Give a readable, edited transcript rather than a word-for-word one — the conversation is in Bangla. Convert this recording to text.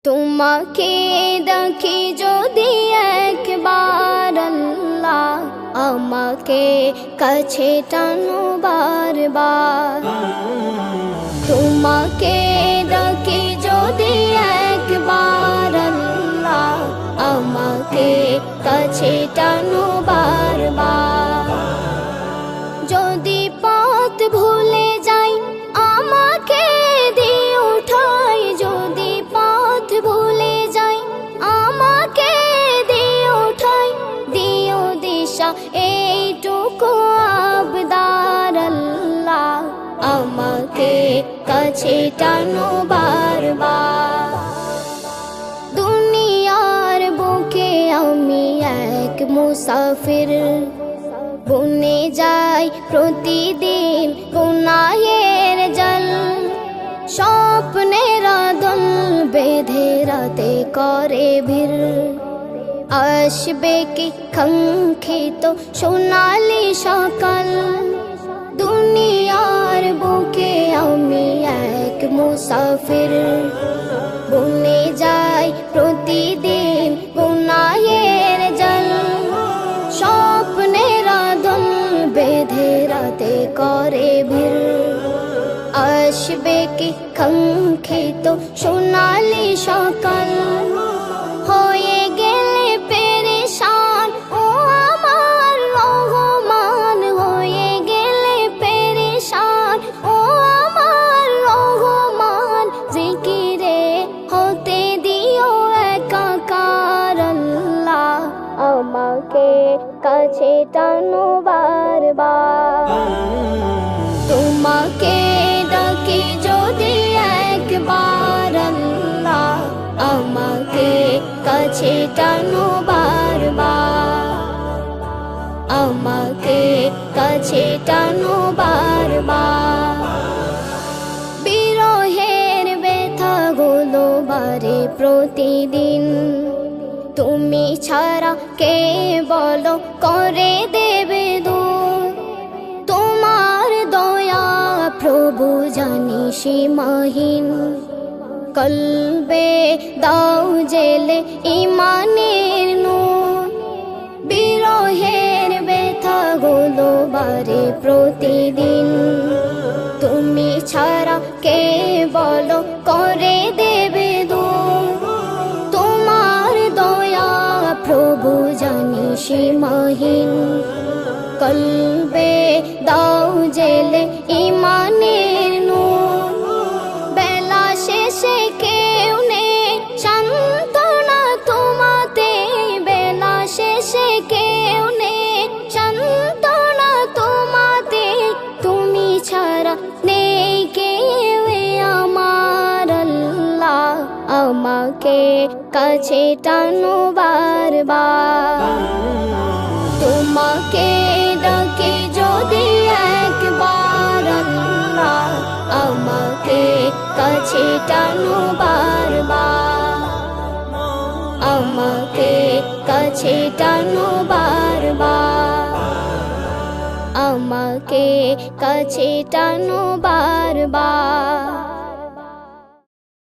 তোমাকে ডাকি যদি একবার আল্লাহ, আমাকে কাছে টানো বারবার। তোমাকে ডাকি যদি একবার আল্লাহ, আমাকে কাছে টানো বারবার। যদি পথ ভুলে যাই আমাকে দিও ঠাই, যদি পথ ভুলে যাই আমাকে দিও ঠাই, দিও দিশা এইটুকু আবদার আল্লাহ, আমাকে কাছে টানো বারবার। দুনিয়ার বুকে আমি এক মুসাফির, বনে যাই প্রতিদিন গুনাহের জল। স্বপ্নের দল বেঁধে রাতে করে ভিড়, আসবে কি কাঙ্ক্ষিত সোনালি সকাল। দুনিয়ার বুকে আমি এক মুসাফির, বনে যাই প্রতিদিন গুনাহের জল। স্বপ্নের দল বেঁধে রাতে করে ভিড়, আসবে কি কাঙ্ক্ষিত সোনালি সকাল। হয়ে গেলে পেরেশান ও আমার রহমান, হয়ে গেলে পেরেশান ও আমার রহমান। জিকিরে হতে দিও একাকার আল্লাহ, আমাকে কাছে টানো বারবার। তোমাকে ডাকি যদি একবার আল্লাহ, আমাকে কাছে টানো বারবার, আমাকে কাছে টানো বারবার। বিরহের ব্যথাগুলো বারে প্রতিদিন, তুমি ছাড়া কে বলো করে দেবে দূর। তোমার দয়া প্রভু জানি সীমাহীন, কলবে দাও জেলে ইমানের নূর। বিরহের ব্যথাগুলো বারে প্রতিদিন, তুমি ছাড়া কে বলো করে দেবে দূর। তোমার দয়া প্রভু জানি সীমাহীন, কলবে দাও জেলে ইমানের নূর। বেলা শেষে কেউ নেই সান্ত্বনা তোমাতে, বেলা শেষে কেউ নেই সান্ত্বনা তোমাতে। তুমি ছাড়া নেই কেউ আমার আল্লাহ, আমাকে কাছে টানো বারবার। তোমাকে ডাকি যদি একবার আল্লাহ, আমাকে কাছে টানো বারবার, আমাকে কাছে টানো বারবার, আমাকে কাছে টানো বারবার।